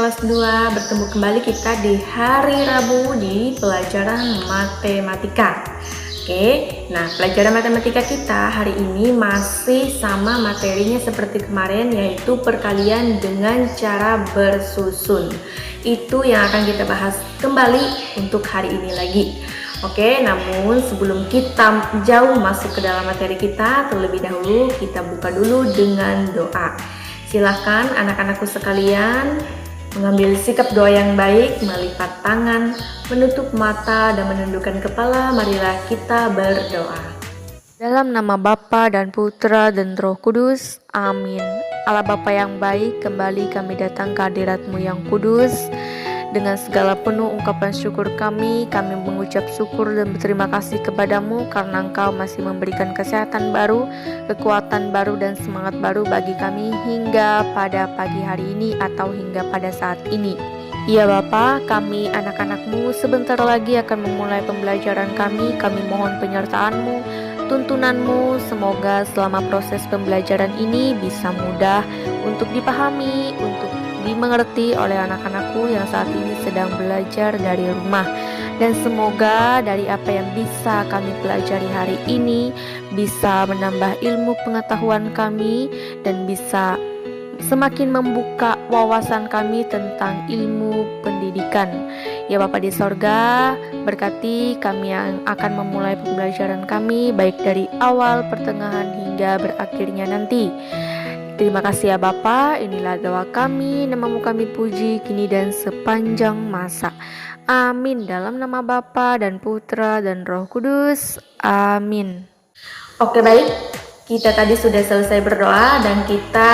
kelas 2, bertemu kembali kita di hari Rabu di pelajaran matematika. Oke, nah pelajaran matematika kita hari ini masih sama materinya seperti kemarin, yaitu perkalian dengan cara bersusun. Itu yang akan kita bahas kembali untuk hari ini lagi. Oke, namun sebelum kita jauh masuk ke dalam materi kita, terlebih dahulu kita buka dulu dengan doa. Silahkan anak-anakku sekalian mengambil sikap doa yang baik, melipat tangan, menutup mata, dan menundukkan kepala. Marilah kita berdoa. Dalam nama Bapa dan Putra dan Roh Kudus, amin. Allah Bapa yang baik, kembali kami datang ke hadirat-Mu yang kudus. Dengan segala penuh ungkapan syukur kami mengucap syukur dan berterima kasih kepadamu karena Engkau masih memberikan kesehatan baru, kekuatan baru, dan semangat baru bagi kami hingga pada pagi hari ini atau hingga pada saat ini. Ya Bapa, kami anak-anak-Mu sebentar lagi akan memulai pembelajaran kami mohon penyertaan-Mu, tuntunan-Mu, semoga selama proses pembelajaran ini bisa mudah untuk dipahami, untuk dimengerti oleh anak-anakku yang saat ini sedang belajar dari rumah. Dan semoga dari apa yang bisa kami pelajari hari ini bisa menambah ilmu pengetahuan kami dan bisa semakin membuka wawasan kami tentang ilmu pendidikan. Ya Bapa di sorga, berkati kami yang akan memulai pembelajaran kami baik dari awal, pertengahan hingga berakhirnya nanti. Terima kasih ya Bapa, inilah doa kami, namamu kami puji kini dan sepanjang masa. Amin. Dalam nama Bapa dan Putra dan Roh Kudus. Amin. Oke, baik. Kita tadi sudah selesai berdoa dan kita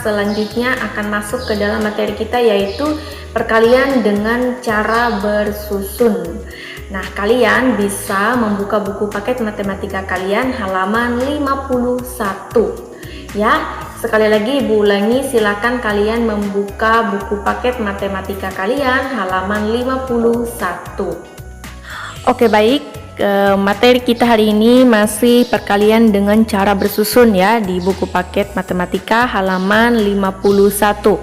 selanjutnya akan masuk ke dalam materi kita, yaitu perkalian dengan cara bersusun. Nah, kalian bisa membuka buku paket matematika kalian halaman 51. Ya, sekali lagi Ibu ulangi, silakan kalian membuka buku paket matematika kalian halaman 51. Oke, baik. Materi kita hari ini masih perkalian dengan cara bersusun ya di buku paket matematika halaman 51.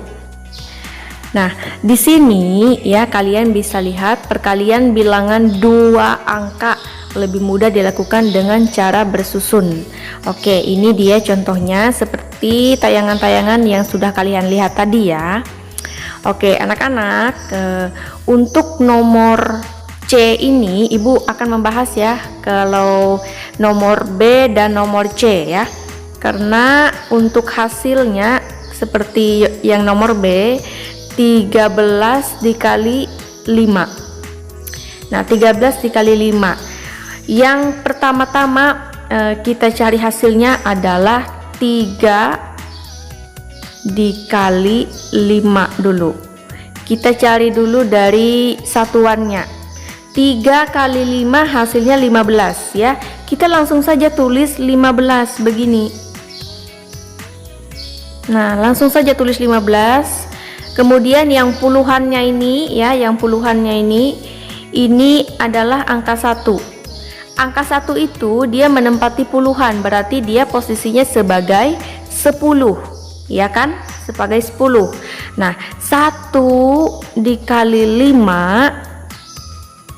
Nah, di sini ya kalian bisa lihat perkalian bilangan 2 angka lebih mudah dilakukan dengan cara bersusun. Oke, ini dia contohnya seperti tayangan-tayangan yang sudah kalian lihat tadi ya. Oke, anak-anak, untuk nomor C ini Ibu akan membahas ya kalau nomor B dan nomor C ya. Karena untuk hasilnya seperti yang nomor B 13 dikali 5. Nah, 13 dikali 5. Yang pertama-tama kita cari hasilnya adalah 3 dikali 5 dulu. Kita cari dulu dari satuannya. 3 kali 5 hasilnya 15 ya. Kita langsung saja tulis 15 begini. Nah, langsung saja tulis 15. Kemudian yang puluhannya ini ya, ini adalah angka 1. Angka 1 itu dia menempati puluhan, berarti dia posisinya sebagai 10, ya kan? Sebagai 10. Nah, 1 dikali 5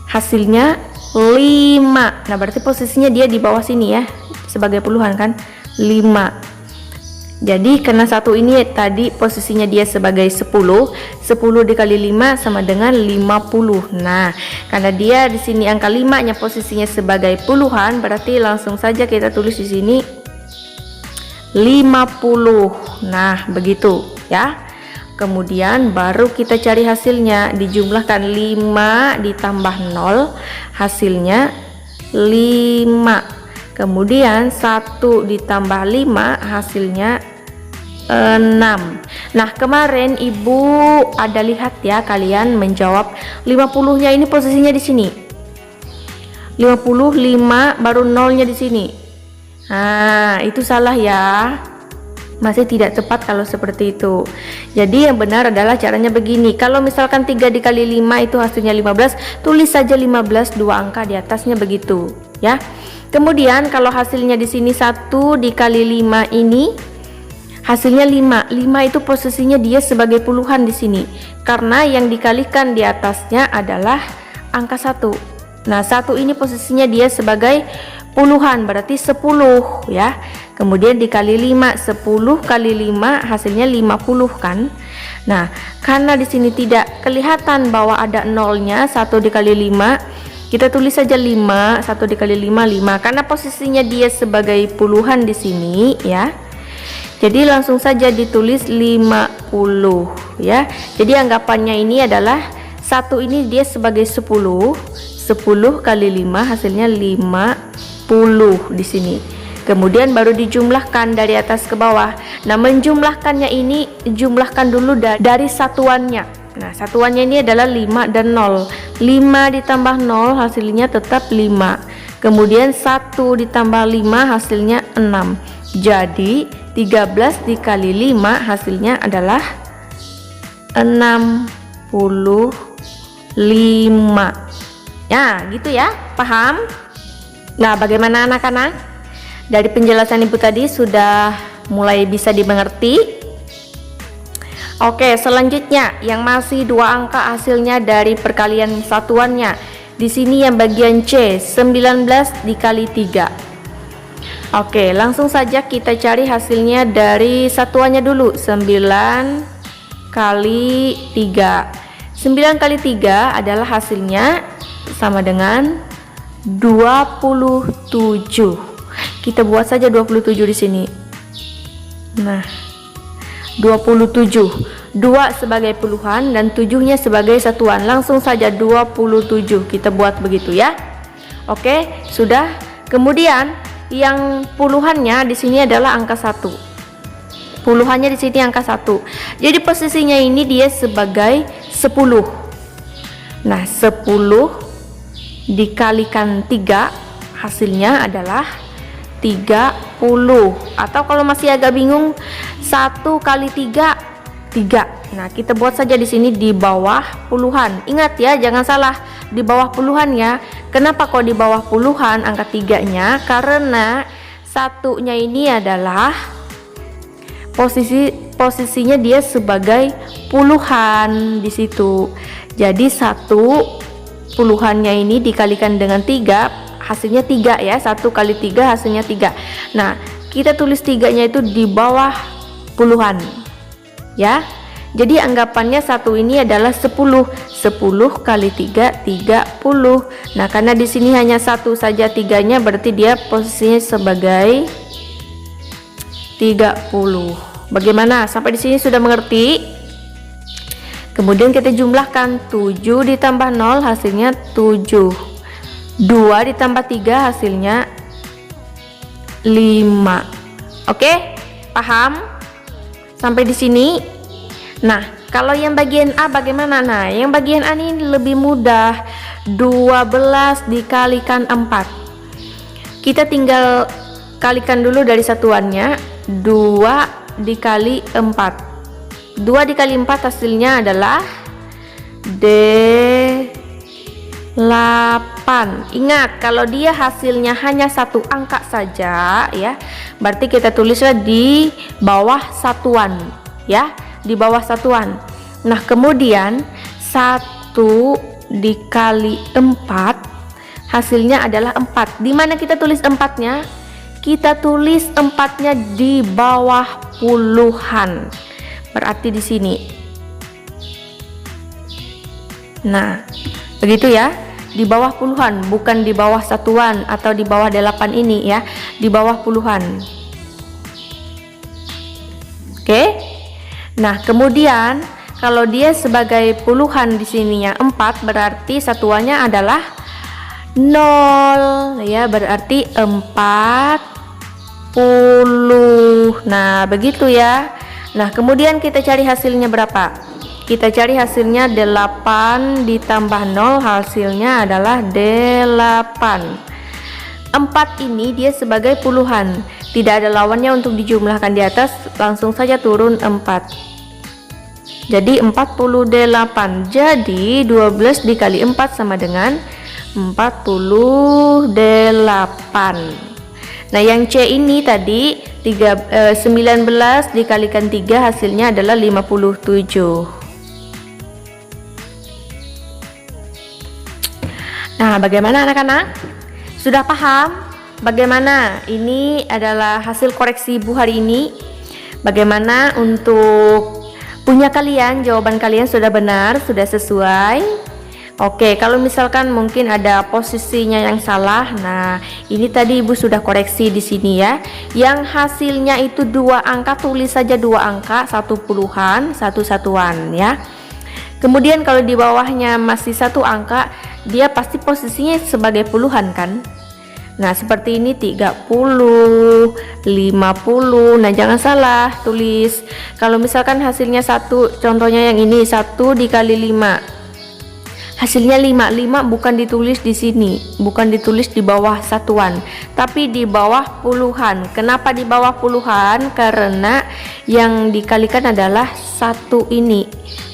hasilnya 5. Nah, berarti posisinya dia di bawah sini ya, sebagai puluhan kan? 5. Jadi karena 1 ini tadi posisinya dia sebagai 10 dikali 5 sama dengan 50. Nah, karena dia di sini angka 5-nya posisinya sebagai puluhan, berarti langsung saja kita tulis di sini 50. Nah, begitu ya. Kemudian baru kita cari hasilnya, dijumlahkan 5 ditambah 0 hasilnya 5. Kemudian 1 ditambah 5 hasilnya 6. Nah, kemarin Ibu ada lihat ya, kalian menjawab 50-nya ini posisinya di sini. 55 baru 0-nya di sini. Nah, itu salah ya. Masih tidak tepat kalau seperti itu. Jadi yang benar adalah caranya begini. Kalau misalkan 3 dikali 5 itu hasilnya 15, tulis saja 15 2 angka di atasnya begitu, ya. Kemudian kalau hasilnya di sini 1 dikali 5 ini Hasilnya 5. 5 itu posisinya dia sebagai puluhan di sini. Karena yang dikalikan di atasnya adalah angka 1. Nah, 1 ini posisinya dia sebagai puluhan, berarti 10 ya. Kemudian dikali 5, 10 kali 5 hasilnya 50 kan. Nah, karena di sini tidak kelihatan bahwa ada nolnya, 1 dikali 5, kita tulis saja 5, 1 dikali 5, 5. Karena posisinya dia sebagai puluhan di sini ya. Jadi langsung saja ditulis 50 ya. Jadi anggapannya ini adalah 1 ini dia sebagai 10. 10 kali 5 hasilnya 50 di sini. Kemudian baru dijumlahkan dari atas ke bawah. Nah, menjumlahkannya ini jumlahkan dulu dari satuannya. Nah, satuannya ini adalah 5 dan 0. 5 ditambah 0 hasilnya tetap 5. Kemudian 1 ditambah 5 hasilnya 6. Jadi 13 dikali 5 hasilnya adalah 65. Ya, gitu ya, paham? Nah, bagaimana anak-anak? Dari penjelasan ibu tadi sudah mulai bisa dimengerti? Oke, selanjutnya yang masih 2 angka hasilnya dari perkalian satuannya. Di sini yang bagian C, 19 dikali 3. Oke, langsung saja kita cari hasilnya dari satuannya dulu. 9 kali 3. 9 kali 3 adalah hasilnya sama dengan 27. Kita buat saja 27 di sini. Nah, 27. 2 sebagai puluhan dan 7-nya sebagai satuan. Langsung saja 27 kita buat begitu ya. Oke, sudah. Kemudian yang puluhannya di sini adalah angka 1. Puluhannya di sini angka 1. Jadi posisinya ini dia sebagai 10. Nah, 10 dikalikan 3 hasilnya adalah 30. Atau kalau masih agak bingung, 1 kali 3, 3. Nah, kita buat saja di sini di bawah puluhan. Ingat ya, jangan salah, di bawah puluhan ya. Kenapa kok di bawah puluhan angka 3-nya? Karena satunya ini adalah posisinya dia sebagai puluhan di situ. Jadi 1 puluhannya ini dikalikan dengan 3 hasilnya 3 ya. 1 kali 3 hasilnya 3. Nah, kita tulis 3-nya itu di bawah puluhan ya. Jadi anggapannya 1 ini adalah 10. 10 kali 3, 30. Nah, karena di sini hanya 1 saja 3-nya, berarti dia posisinya sebagai 30. Bagaimana? Sampai di sini sudah mengerti? Kemudian kita jumlahkan 7 ditambah 0 hasilnya 7. 2 ditambah 3 hasilnya 5. Oke? Paham? Sampai di sini? Nah, kalau yang bagian A bagaimana? Nah, yang bagian A ini lebih mudah. 12 dikalikan 4. Kita tinggal kalikan dulu dari satuannya. 2 dikali 4. 2 dikali 4 hasilnya adalah D8. Ingat, kalau dia hasilnya hanya satu angka saja ya, berarti kita tulislah di bawah satuan ya, di bawah satuan. Nah, kemudian 1 dikali 4 hasilnya adalah 4. Dimana kita tulis 4-nya? Kita tulis 4-nya di bawah puluhan. Berarti di sini. Nah, begitu ya. Di bawah puluhan, bukan di bawah satuan atau di bawah 8 ini ya. Di bawah puluhan. Oke? Nah, kemudian kalau dia sebagai puluhan di sininya 4, berarti satuannya adalah 0 ya, berarti 40. Nah, begitu ya. Nah, kemudian kita cari hasilnya berapa? Kita cari hasilnya 8 ditambah 0 hasilnya adalah 8. 4 ini dia sebagai puluhan, tidak ada lawannya untuk dijumlahkan di atas, langsung saja turun 4. Jadi 48. Jadi 12 dikali 4 sama dengan 48. Nah, yang C ini tadi 19 dikalikan 3 hasilnya adalah 57. Nah, bagaimana anak-anak? Sudah paham bagaimana ini adalah hasil koreksi Ibu hari ini? Bagaimana untuk punya kalian, jawaban kalian sudah benar, sudah sesuai? Oke, kalau misalkan mungkin ada posisinya yang salah, nah ini tadi Ibu sudah koreksi di sini ya. Yang hasilnya itu 2 angka, tulis saja 2 angka, 1 puluhan, 1 satuan ya. Kemudian kalau di bawahnya masih 1 angka, dia pasti posisinya sebagai puluhan kan. Nah seperti ini 30, 50. Nah jangan salah tulis. Kalau misalkan hasilnya 1, contohnya yang ini 1 dikali 5, hasilnya 5 bukan ditulis di sini, bukan ditulis di bawah satuan, tapi di bawah puluhan. Kenapa di bawah puluhan? Karena yang dikalikan adalah 1 ini.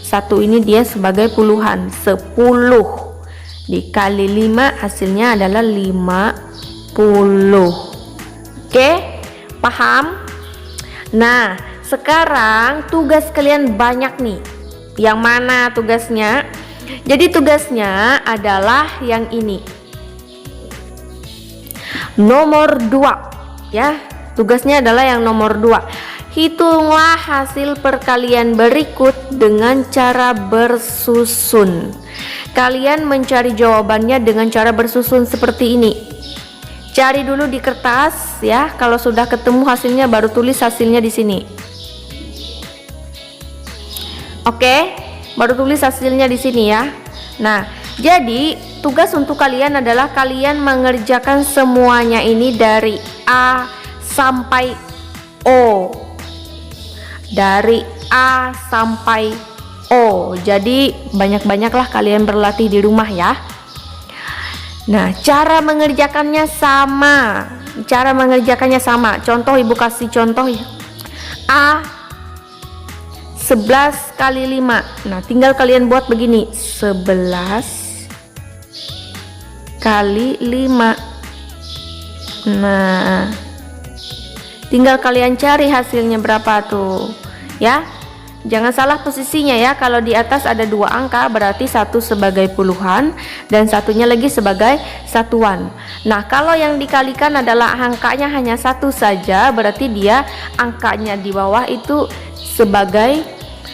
1 ini dia sebagai puluhan. 10 dikali 5 hasilnya adalah 50. Oke, paham? Nah, sekarang tugas kalian banyak nih. Yang mana tugasnya? Jadi tugasnya adalah yang ini. Nomor 2 ya. Tugasnya adalah yang nomor 2. Hitunglah hasil perkalian berikut dengan cara bersusun. Kalian mencari jawabannya dengan cara bersusun seperti ini. Cari dulu di kertas ya. Kalau sudah ketemu hasilnya baru tulis hasilnya di sini. Oke, baru tulis hasilnya di sini ya. Nah, jadi tugas untuk kalian adalah kalian mengerjakan semuanya ini dari A sampai O. Dari A sampai O. Jadi banyak-banyaklah kalian berlatih di rumah ya. Nah, cara mengerjakannya sama. Cara mengerjakannya sama. Contoh Ibu kasih contoh ya. A 11 kali 5. Nah, tinggal kalian buat begini. 11 kali 5. Nah, tinggal kalian cari hasilnya berapa tuh. Ya. Jangan salah posisinya ya. Kalau di atas ada 2 angka berarti 1 sebagai puluhan dan satunya lagi sebagai satuan. Nah, kalau yang dikalikan adalah angkanya hanya 1 saja, berarti dia angkanya di bawah itu sebagai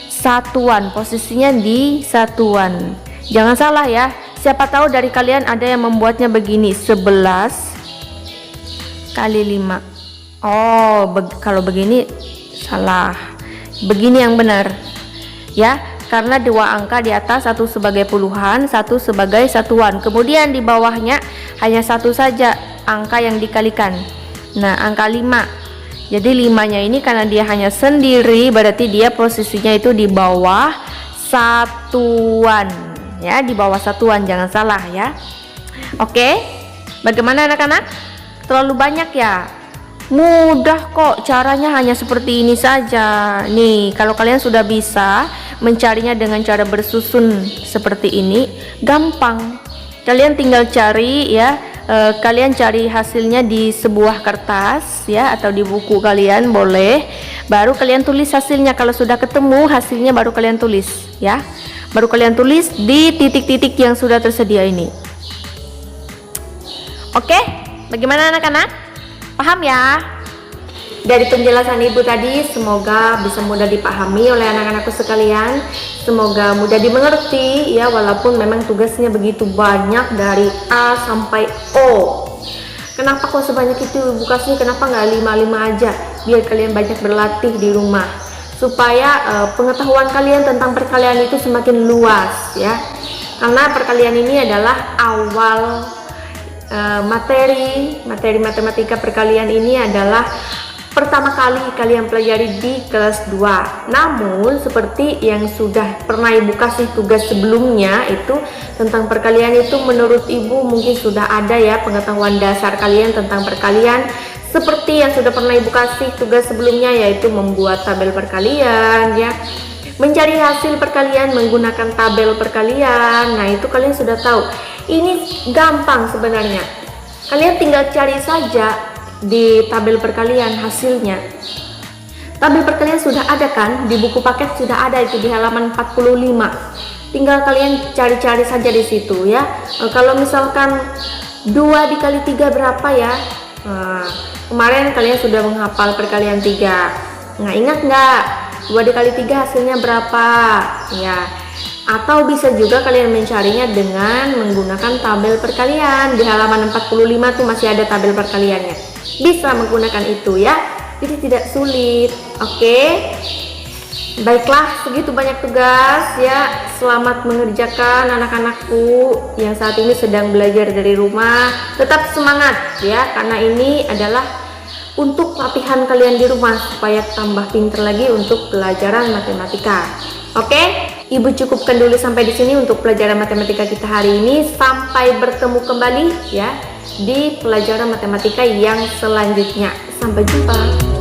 satuan, posisinya di satuan. Jangan salah ya. Siapa tahu dari kalian ada yang membuatnya begini, 11 kali 5. Oh, kalau begini salah. Begini yang benar ya, karena 2 angka di atas, 1 sebagai puluhan, 1 sebagai satuan. Kemudian di bawahnya hanya 1 saja angka yang dikalikan. Nah, angka 5. Jadi 5-nya ini karena dia hanya sendiri, berarti dia posisinya itu di bawah satuan ya, di bawah satuan, jangan salah ya. Oke, bagaimana anak-anak? Terlalu banyak ya? Mudah kok, caranya hanya seperti ini saja. Nih, kalau kalian sudah bisa mencarinya dengan cara bersusun seperti ini, gampang. Kalian tinggal cari ya, kalian cari hasilnya di sebuah kertas ya, atau di buku kalian boleh. Baru kalian tulis hasilnya. Kalau sudah ketemu hasilnya baru kalian tulis ya. Baru kalian tulis di titik-titik yang sudah tersedia ini. Oke, bagaimana anak-anak? Paham ya? Dari penjelasan Ibu tadi semoga bisa mudah dipahami oleh anak-anakku sekalian. Semoga mudah dimengerti ya, walaupun memang tugasnya begitu banyak dari A sampai O. Kenapa kok sebanyak itu Ibu kasih? Kenapa nggak 5 aja? Biar kalian banyak berlatih di rumah, supaya pengetahuan kalian tentang perkalian itu semakin luas ya. Karena perkalian ini adalah awal materi matematika perkalian ini adalah pertama kali kalian pelajari di kelas 2. Namun seperti yang sudah pernah Ibu kasih tugas sebelumnya itu tentang perkalian itu, menurut Ibu mungkin sudah ada ya pengetahuan dasar kalian tentang perkalian, seperti yang sudah pernah Ibu kasih tugas sebelumnya, yaitu membuat tabel perkalian ya, mencari hasil perkalian menggunakan tabel perkalian. Nah, itu kalian sudah tahu. Ini gampang sebenarnya. Kalian tinggal cari saja di tabel perkalian hasilnya. Tabel perkalian sudah ada kan? Di buku paket sudah ada itu di halaman 45. Tinggal kalian cari-cari saja di situ ya. Kalau misalkan 2 dikali 3 berapa ya? Kemarin kalian sudah menghafal perkalian 3. Nah, ingat nggak? 2 dikali 3 hasilnya berapa? Ya. Atau bisa juga kalian mencarinya dengan menggunakan tabel perkalian. Di halaman 45 tuh masih ada tabel perkaliannya. Bisa menggunakan itu ya. Jadi tidak sulit. Oke. Baiklah, segitu banyak tugas ya. Selamat mengerjakan anak-anakku yang saat ini sedang belajar dari rumah. Tetap semangat ya, karena ini adalah untuk latihan kalian di rumah supaya tambah pinter lagi untuk pelajaran matematika. Oke, Ibu cukupkan dulu sampai di sini untuk pelajaran matematika kita hari ini. Sampai bertemu kembali ya di pelajaran matematika yang selanjutnya. Sampai jumpa.